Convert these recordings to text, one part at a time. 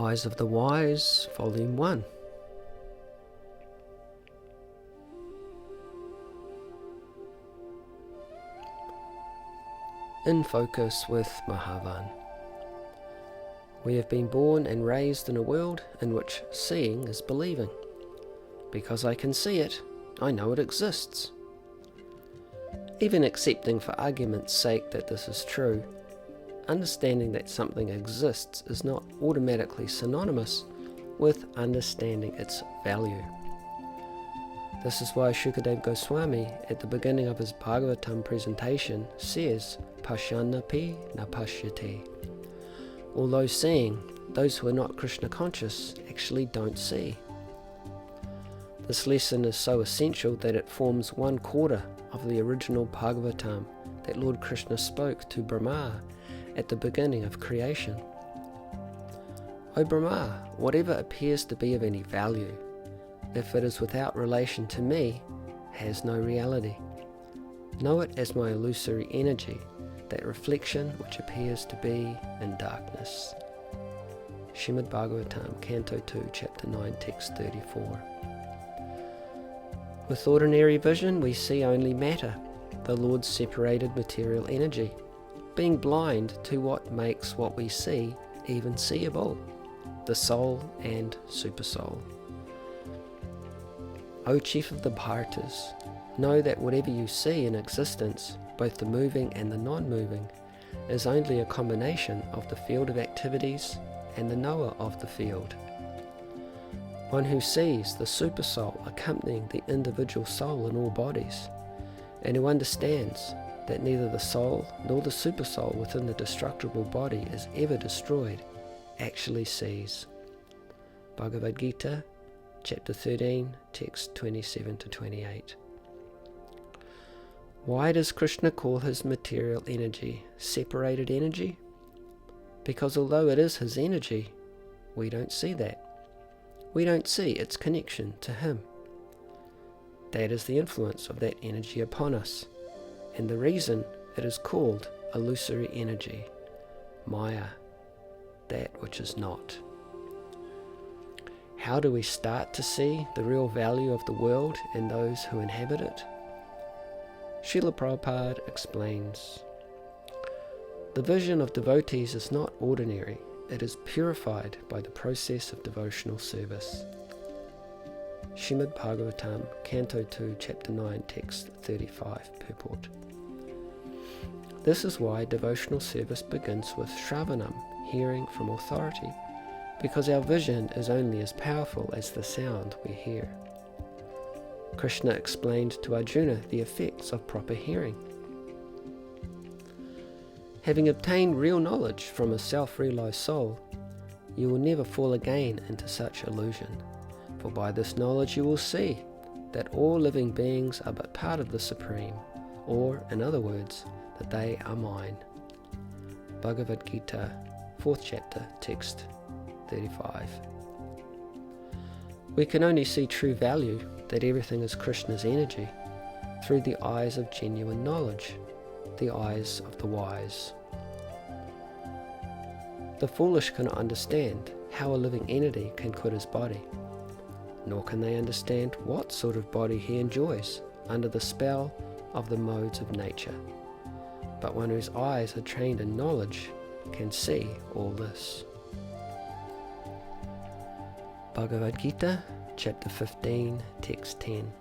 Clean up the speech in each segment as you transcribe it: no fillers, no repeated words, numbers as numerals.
Eyes of the Wise, Volume 1. In Focus with Mahavan. We have been born and raised in a world in which seeing is believing. Because I can see it, I know it exists. Even accepting for argument's sake that this is true, understanding that something exists is not automatically synonymous with understanding its value. This is why Shukadev Goswami, at the beginning of his Bhagavatam presentation, says, Pashyanapi na pashyate. Although seeing, those who are not Krishna conscious actually don't see. This lesson is so essential that it forms 1/4 of the original Bhagavatam that Lord Krishna spoke to Brahma at the beginning of creation. O Brahma, whatever appears to be of any value, if it is without relation to me, has no reality. Know it as my illusory energy, that reflection which appears to be in darkness. Srimad Bhagavatam, Canto 2, Chapter 9, Text 34. With ordinary vision we see only matter, the Lord's separated material energy, being blind to what makes what we see even seeable, the soul and supersoul. O Chief of the Bhartas, know that whatever you see in existence, both the moving and the non-moving, is only a combination of the field of activities and the knower of the field. One who sees the supersoul accompanying the individual soul in all bodies, and who understands that neither the soul nor the supersoul within the destructible body is ever destroyed, actually sees. Bhagavad Gita, Chapter 13, Text 27 to 28. Why does Krishna call his material energy separated energy? Because although it is his energy, we don't see that. We don't see its connection to him. That is the influence of that energy upon us, and the reason it is called illusory energy, Maya, that which is not. How do we start to see the real value of the world and those who inhabit it? Srila Prabhupada explains, the vision of devotees is not ordinary, it is purified by the process of devotional service. Srimad Bhagavatam, Canto 2, Chapter 9, Text 35, Purport. This is why devotional service begins with Shravanam, hearing from authority, because our vision is only as powerful as the sound we hear. Krishna explained to Arjuna the effects of proper hearing. Having obtained real knowledge from a self-realized soul, you will never fall again into such illusion, for by this knowledge you will see that all living beings are but part of the Supreme, or, in other words, that they are mine. Bhagavad Gita, 4th chapter, text 35. We can only see true value, that everything is Krishna's energy, through the eyes of genuine knowledge, the eyes of the wise. The foolish cannot understand how a living entity can quit his body, nor can they understand what sort of body he enjoys under the spell of the modes of nature. But one whose eyes are trained in knowledge can see all this. Bhagavad Gita, Chapter 15, Text 10.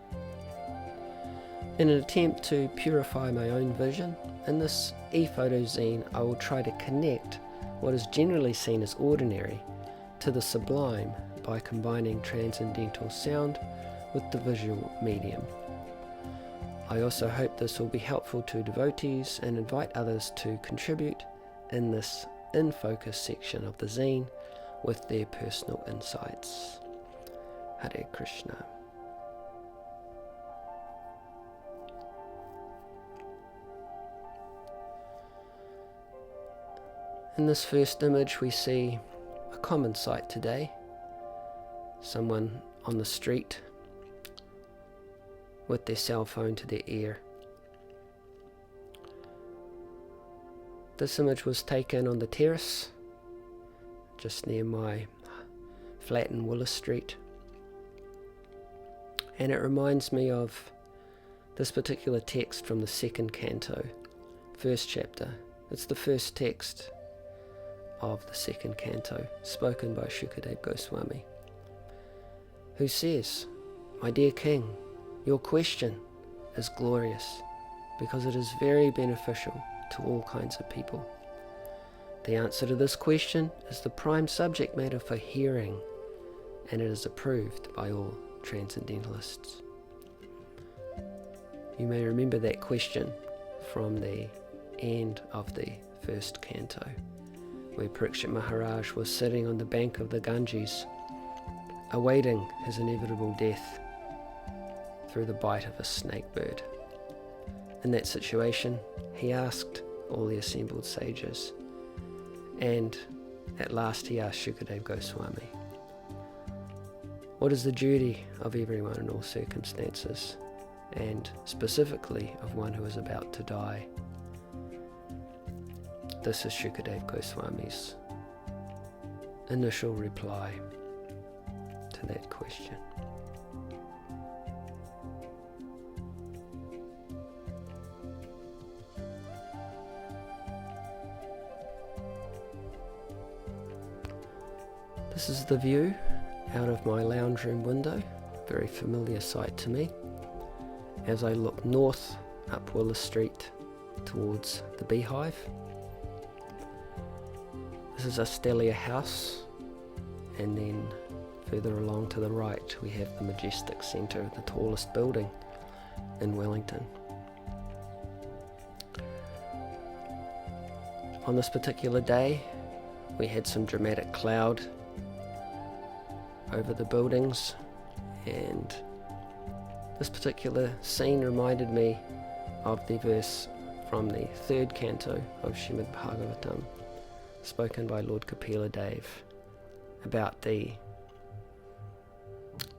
In an attempt to purify my own vision, in this e-photo zine I will try to connect what is generally seen as ordinary to the sublime by combining transcendental sound with the visual medium. I also hope this will be helpful to devotees and invite others to contribute in this In Focus section of the zine with their personal insights. Hare Krishna. In this first image we see a common sight today. Someone on the street with their cell phone to their ear. This image was taken on the terrace just near my flat in Willis Street. And it reminds me of this particular text from the second canto, first chapter. It's the first text of the second canto, spoken by Shukadeva Goswami, who says, "My dear king, your question is glorious because it is very beneficial to all kinds of people. The answer to this question is the prime subject matter for hearing, and it is approved by all transcendentalists." You may remember that question from the end of the first canto, where Parikshit Maharaj was sitting on the bank of the Ganges, awaiting his inevitable death through the bite of a snake bird. In that situation, he asked all the assembled sages, and at last he asked Shukadeva Goswami, what is the duty of everyone in all circumstances, and specifically of one who is about to die? This is Shukadeva Goswami's initial reply to that question. This is the view out of my lounge room window, very familiar sight to me, as I look north up Willis Street towards the Beehive. This is Astelia House, and then further along to the right we have the majestic centre, the tallest building in Wellington. On this particular day we had some dramatic cloud over the buildings, and this particular scene reminded me of the verse from the third canto of Srimad Bhagavatam, spoken by Lord Kapila Dev, about the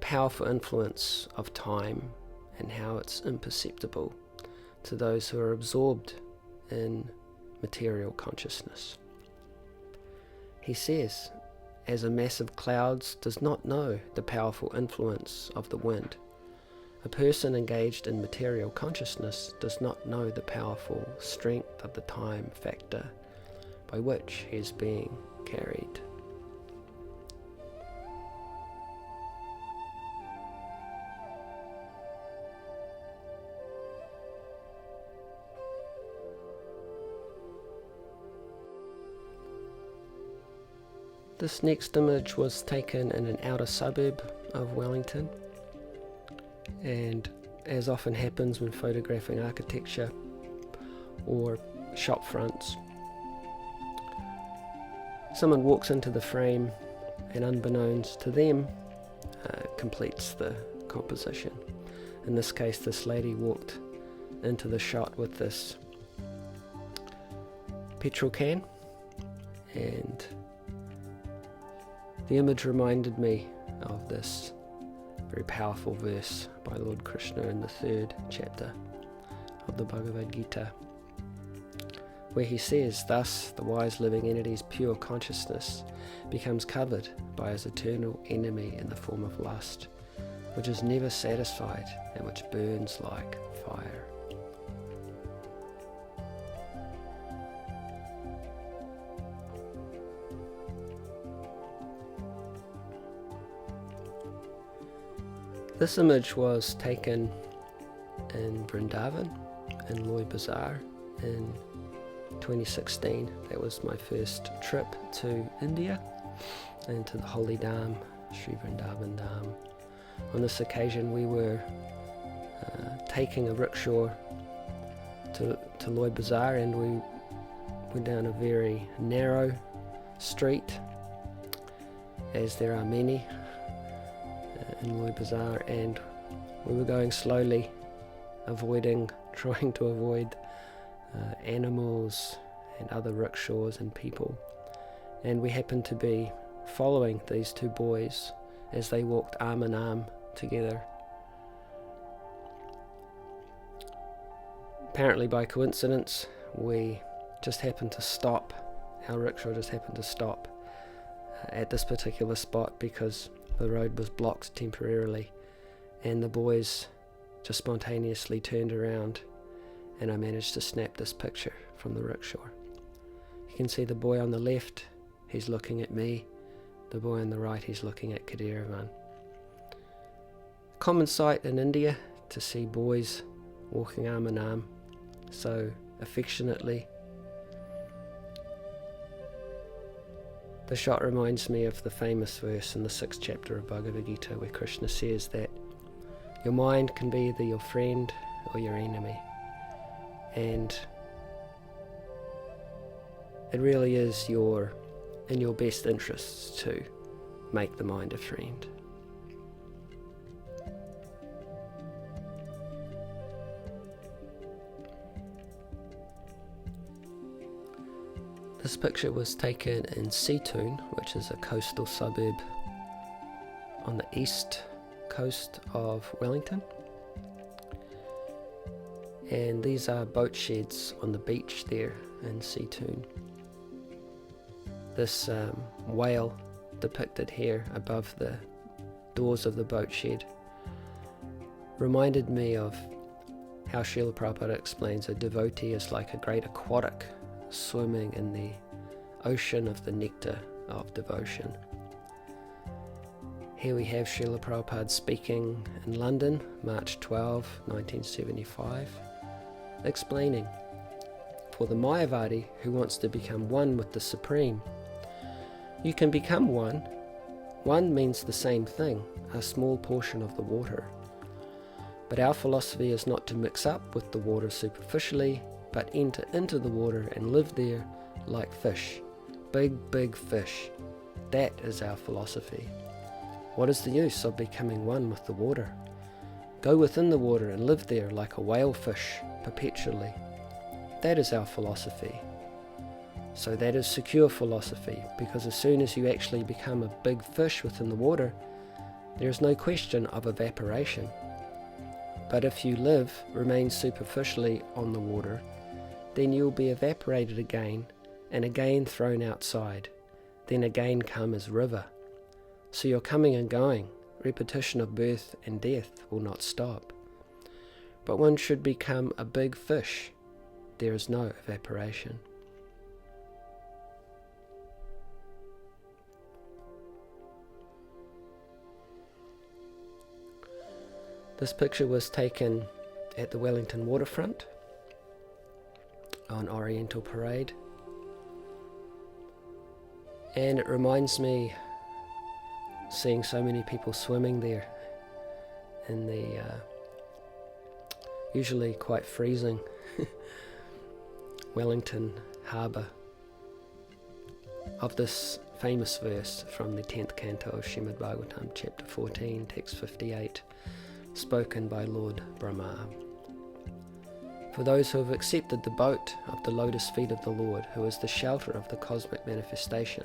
powerful influence of time and how it's imperceptible to those who are absorbed in material consciousness. He says, as a mass of clouds does not know the powerful influence of the wind, a person engaged in material consciousness does not know the powerful strength of the time factor by which he is being carried. This next image was taken in an outer suburb of Wellington, and as often happens when photographing architecture or shop fronts, someone walks into the frame and unbeknownst to them completes the composition. In this case, this lady walked into the shot with this petrol can, and the image reminded me of this very powerful verse by Lord Krishna in the third chapter of the Bhagavad Gita, where he says, thus the wise living entity's pure consciousness becomes covered by his eternal enemy in the form of lust, which is never satisfied and which burns like fire. This image was taken in Vrindavan, in Loy Bazaar, in 2016. That was my first trip to India and to the Holy Dham, Sri Vrindavan Dham. On this occasion we were taking a rickshaw to Loy Bazaar, and we went down a very narrow street, as there are many in Loy Bazaar, and we were going slowly, trying to avoid animals and other rickshaws and people, and we happened to be following these two boys as they walked arm in arm together. Apparently by coincidence, we just happened to stop, our rickshaw just happened to stop at this particular spot because the road was blocked temporarily, and the boys just spontaneously turned around, and I managed to snap this picture from the rickshaw. You can see the boy on the left, he's looking at me. The boy on the right, he's looking at Kadiravan. Common sight in India to see boys walking arm in arm so affectionately. The shot reminds me of the famous verse in the 6th chapter of Bhagavad Gita where Krishna says that your mind can be either your friend or your enemy, and it really is in your best interests to make the mind a friend. This picture was taken in Seatoun, which is a coastal suburb on the east coast of Wellington. And these are boat sheds on the beach there in Seatoun. This whale depicted here above the doors of the boat shed reminded me of how Srila Prabhupada explains a devotee is like a great aquatic swimming in the ocean of the nectar of devotion. Here we have Srila Prabhupada speaking in London, March 12, 1975, explaining, for the Mayavadi who wants to become one with the Supreme, you can become one. One means the same thing, a small portion of the water. But our philosophy is not to mix up with the water superficially, but enter into the water and live there like fish. Big fish. That is our philosophy. What is the use of becoming one with the water? Go within the water and live there like a whale fish perpetually. That is our philosophy. So that is secure philosophy, because as soon as you actually become a big fish within the water, there is no question of evaporation. But if you remain superficially on the water, then you will be evaporated again, and again thrown outside. Then again come as river. So your coming and going, repetition of birth and death will not stop. But one should become a big fish. There is no evaporation. This picture was taken at the Wellington waterfront on Oriental Parade, and it reminds me seeing so many people swimming there in the usually quite freezing Wellington harbour, of this famous verse from the 10th canto of Srimad Bhagavatam, chapter 14, text 58, spoken by Lord Brahma. For those who have accepted the boat of the lotus feet of the Lord, who is the shelter of the cosmic manifestation,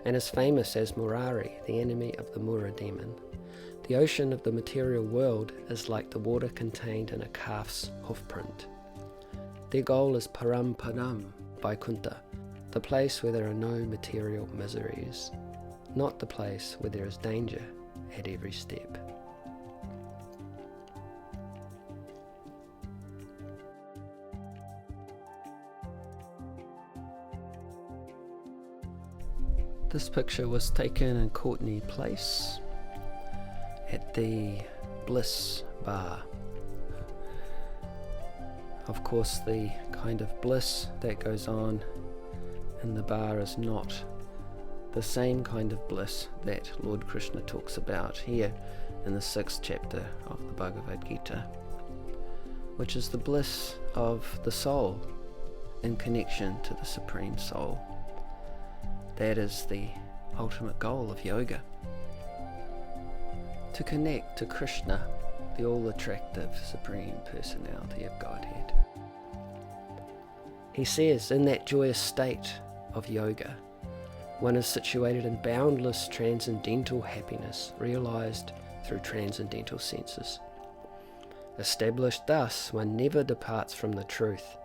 and is famous as Murari, the enemy of the Mura demon, the ocean of the material world is like the water contained in a calf's hoofprint. Their goal is Param Padam, Vaikuntha, the place where there are no material miseries, not the place where there is danger at every step. This picture was taken in Courtney Place at the Bliss Bar. Of course, the kind of bliss that goes on in the bar is not the same kind of bliss that Lord Krishna talks about here in the 6th chapter of the Bhagavad Gita, which is the bliss of the soul in connection to the Supreme Soul. That is the ultimate goal of yoga. To connect to Krishna, the all-attractive Supreme Personality of Godhead. He says in that joyous state of yoga, one is situated in boundless transcendental happiness, realized through transcendental senses. Established thus, one never departs from the truth,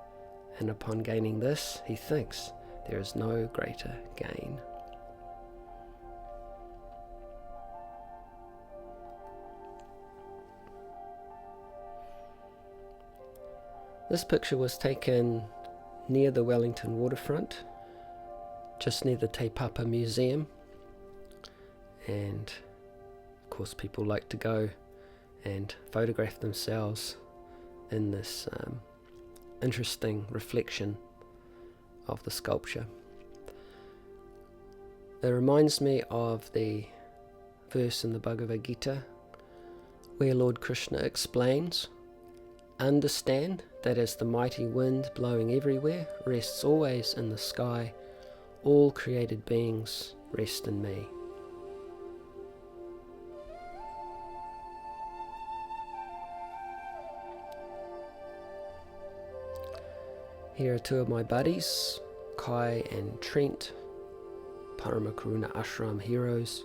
and upon gaining this, he thinks there is no greater gain. This picture was taken near the Wellington waterfront, just near the Te Papa Museum, and of course people like to go and photograph themselves in this interesting reflection of the sculpture. It reminds me of the verse in the Bhagavad Gita where Lord Krishna explains, "Understand that as the mighty wind blowing everywhere rests always in the sky, all created beings rest in me." Here are two of my buddies, Kai and Trent, Paramakaruna Ashram heroes,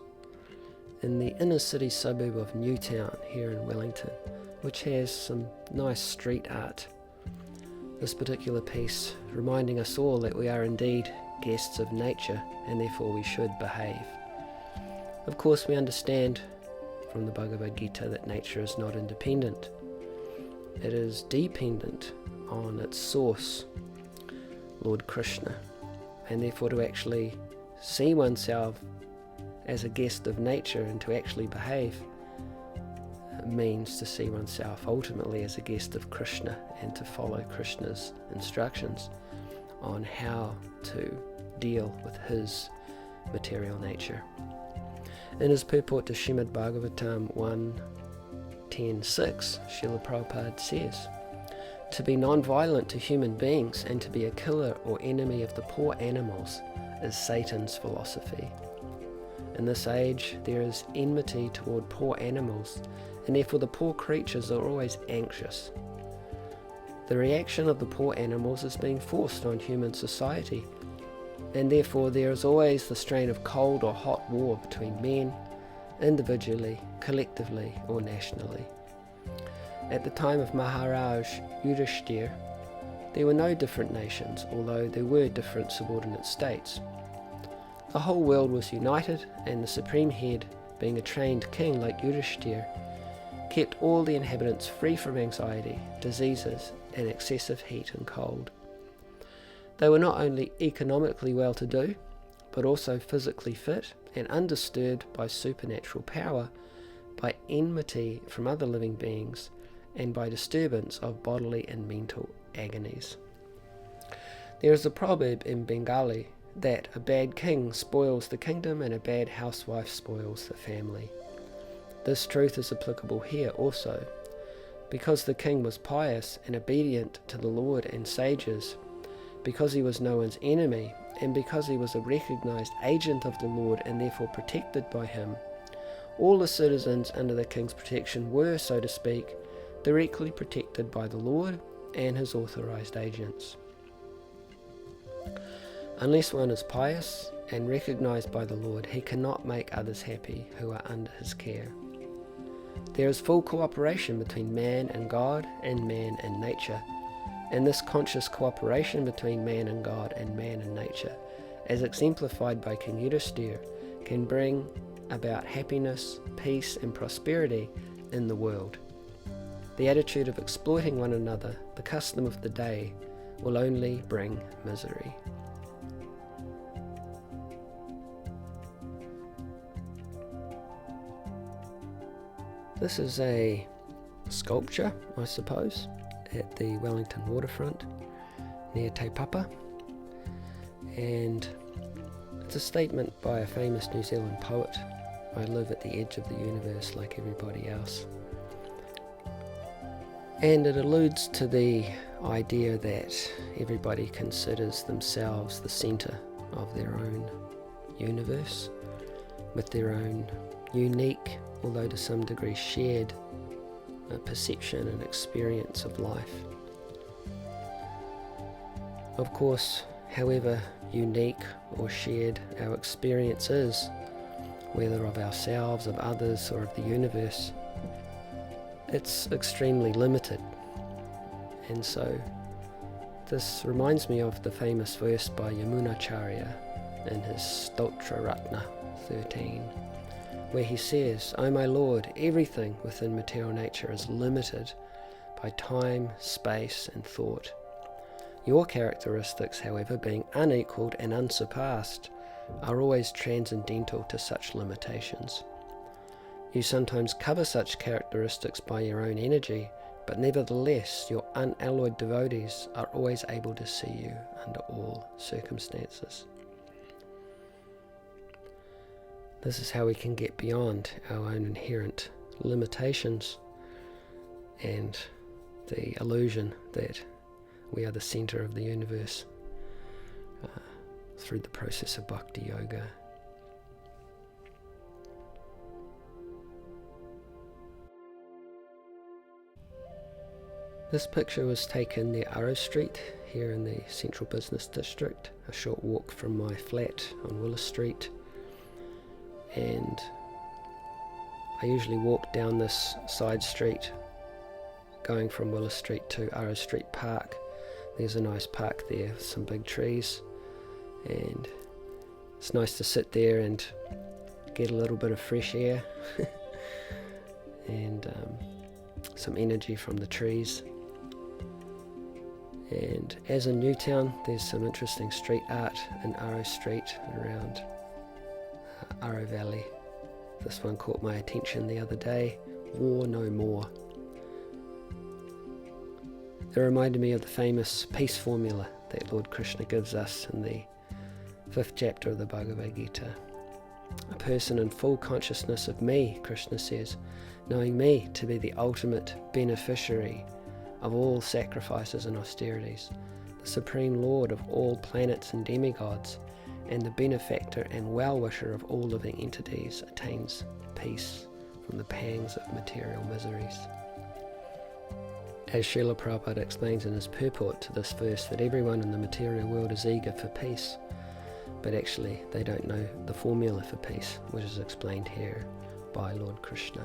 in the inner city suburb of Newtown here in Wellington, which has some nice street art. This particular piece reminding us all that we are indeed guests of nature and therefore we should behave. Of course, we understand from the Bhagavad Gita that nature is not independent. It is dependent on its source, Lord Krishna, and therefore to actually see oneself as a guest of nature and to actually behave means to see oneself ultimately as a guest of Krishna and to follow Krishna's instructions on how to deal with his material nature. In his purport to Srimad Bhagavatam 1.10.6, Srila Prabhupada says, "To be non-violent to human beings and to be a killer or enemy of the poor animals is Satan's philosophy. In this age, there is enmity toward poor animals, and therefore the poor creatures are always anxious. The reaction of the poor animals is being forced on human society, and therefore there is always the strain of cold or hot war between men, individually, collectively, or nationally. At the time of Maharaj Yudhishthira, there were no different nations, although there were different subordinate states. The whole world was united, and the supreme head, being a trained king like Yudhishthira, kept all the inhabitants free from anxiety, diseases, and excessive heat and cold. They were not only economically well-to-do, but also physically fit and undisturbed by supernatural power, by enmity from other living beings, and by disturbance of bodily and mental agonies." There is a proverb in Bengali that a bad king spoils the kingdom and a bad housewife spoils the family. This truth is applicable here also. Because the king was pious and obedient to the Lord and sages, because he was no one's enemy, and because he was a recognized agent of the Lord and therefore protected by him, all the citizens under the king's protection were, so to speak, directly protected by the Lord and his authorized agents. Unless one is pious and recognized by the Lord, he cannot make others happy who are under his care. There is full cooperation between man and God and man and nature, and this conscious cooperation between man and God and man and nature, as exemplified by King Yudhishthira, can bring about happiness, peace and prosperity in the world. The attitude of exploiting one another, the custom of the day, will only bring misery. This is a sculpture, I suppose, at the Wellington waterfront near Te Papa, and it's a statement by a famous New Zealand poet: "I live at the edge of the universe like everybody else." And it alludes to the idea that everybody considers themselves the centre of their own universe, with their own unique, although to some degree shared, perception and experience of life. Of course, however unique or shared our experience is, whether of ourselves, of others, or of the universe, it's extremely limited. And so this reminds me of the famous verse by Yamunacharya in his Stotra Ratna 13, where he says, "O my Lord, everything within material nature is limited by time, space, and thought. Your characteristics, however, being unequalled and unsurpassed, are always transcendental to such limitations. You sometimes cover such characteristics by your own energy, but nevertheless your unalloyed devotees are always able to see you under all circumstances. This is how we can get beyond our own inherent limitations and the illusion that we are the center of the universe through the process of bhakti yoga. This picture was taken near Arrow Street here in the Central Business District, a short walk from my flat on Willis Street. And I usually walk down this side street going from Willis Street to Arrow Street Park. There's a nice park there with some big trees, and it's nice to sit there and get a little bit of fresh air and some energy from the trees. And as in Newtown, there's some interesting street art in Arrow Street and around Arrow Valley. This one caught my attention the other day, War No More. It reminded me of the famous peace formula that Lord Krishna gives us in the 5th chapter of the Bhagavad Gita. A person in full consciousness of me, Krishna says, knowing me to be the ultimate beneficiary of all sacrifices and austerities, the Supreme Lord of all planets and demigods, and the benefactor and well-wisher of all living entities, attains peace from the pangs of material miseries. As Srila Prabhupada explains in his purport to this verse, that everyone in the material world is eager for peace, but actually they don't know the formula for peace, which is explained here by Lord Krishna.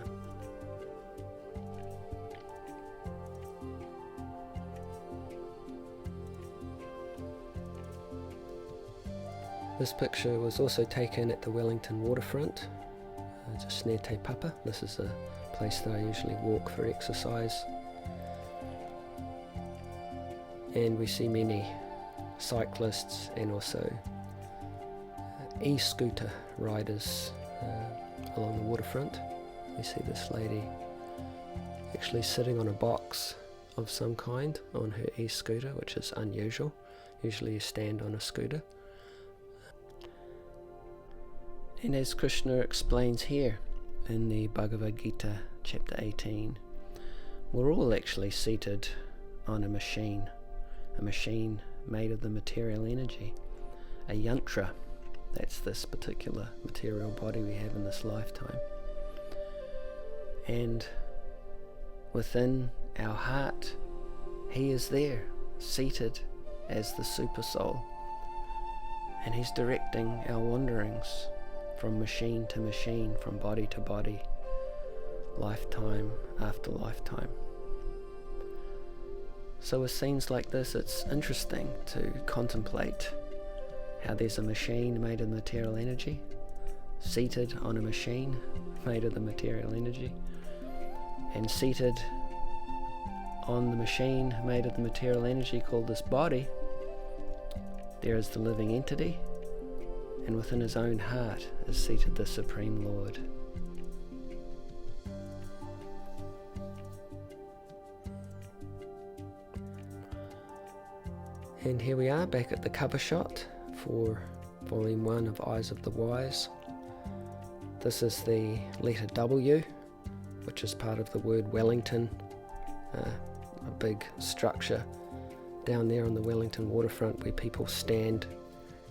This picture was also taken at the Wellington waterfront, just near Te Papa. This is a place that I usually walk for exercise. And we see many cyclists and also e-scooter riders along the waterfront. We see this lady actually sitting on a box of some kind on her e-scooter, which is unusual. Usually you stand on a scooter. And as Krishna explains here in the Bhagavad Gita, chapter 18, we're all actually seated on a machine made of the material energy, a yantra. That's this particular material body we have in this lifetime. And within our heart, he is there, seated as the super soul, and he's directing our wanderings from machine to machine, from body to body, lifetime after lifetime. So with scenes like this, it's interesting to contemplate how there's a machine made of material energy, seated on a machine made of the material energy, and seated on the machine made of the material energy called this body, there is the living entity, and within his own heart is seated the Supreme Lord. And here we are back at the cover shot for Volume 1 of Eyes of the Wise. This is the letter W, which is part of the word Wellington, a big structure down there on the Wellington waterfront where people stand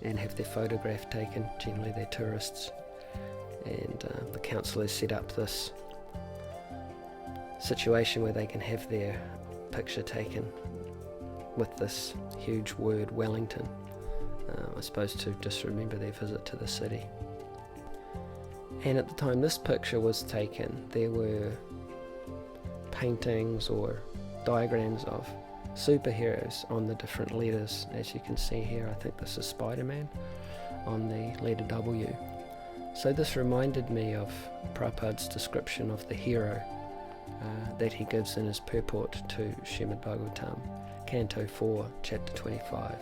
and have their photograph taken. Generally they're tourists, and the council has set up this situation where they can have their picture taken with this huge word Wellington, I suppose to just remember their visit to the city. And at the time this picture was taken, there were paintings or diagrams of superheroes on the different letters. As you can see here, I think this is Spider-Man on the letter W. So this reminded me of Prabhupada's description of the hero that he gives in his purport to Srimad Bhagavatam, Canto 4, Chapter 25,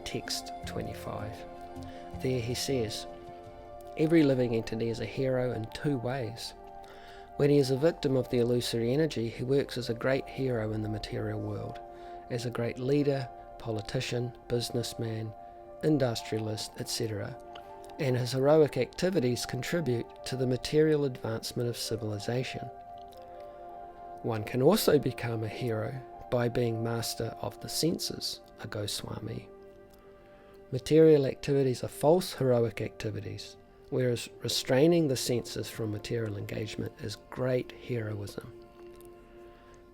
Text 25. There he says, every living entity is a hero in two ways. When he is a victim of the illusory energy, he works as a great hero in the material world, as a great leader, politician, businessman, industrialist, etc., and his heroic activities contribute to the material advancement of civilization. One can also become a hero by being master of the senses, a Goswami. Material activities are false heroic activities, whereas restraining the senses from material engagement is great heroism.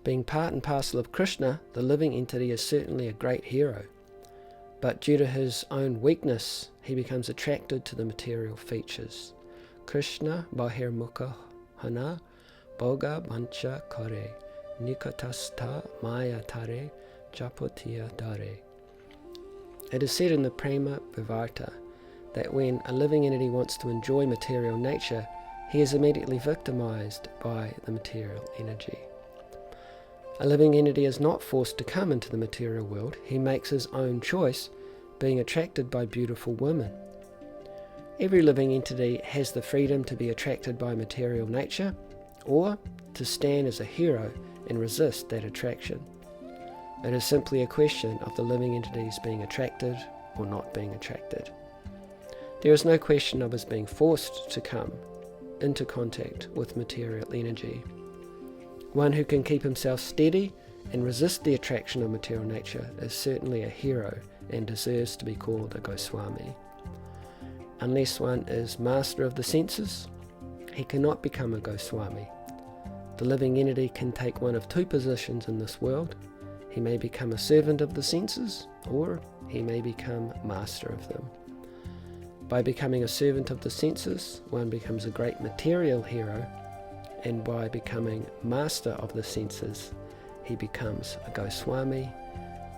Being part and parcel of Krishna, the living entity is certainly a great hero, but due to his own weakness, he becomes attracted to the material features. Krishna bahirmukha hana boga mancha kare nikatastha maya tare japotiya dare. It is said in the Prema Vivarta that when a living entity wants to enjoy material nature, he is immediately victimized by the material energy. A living entity is not forced to come into the material world. He makes his own choice, being attracted by beautiful women. Every living entity has the freedom to be attracted by material nature, or to stand as a hero and resist that attraction. It is simply a question of the living entities being attracted or not being attracted. There is no question of his being forced to come into contact with material energy. One who can keep himself steady and resist the attraction of material nature is certainly a hero and deserves to be called a Goswami. Unless one is master of the senses, he cannot become a Goswami. The living entity can take one of two positions in this world. He may become a servant of the senses, or he may become master of them. By becoming a servant of the senses, one becomes a great material hero, and by becoming master of the senses, he becomes a Goswami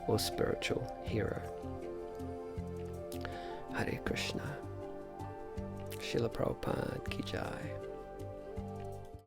or spiritual hero. Hare Krishna. Srila Prabhupada ki jai.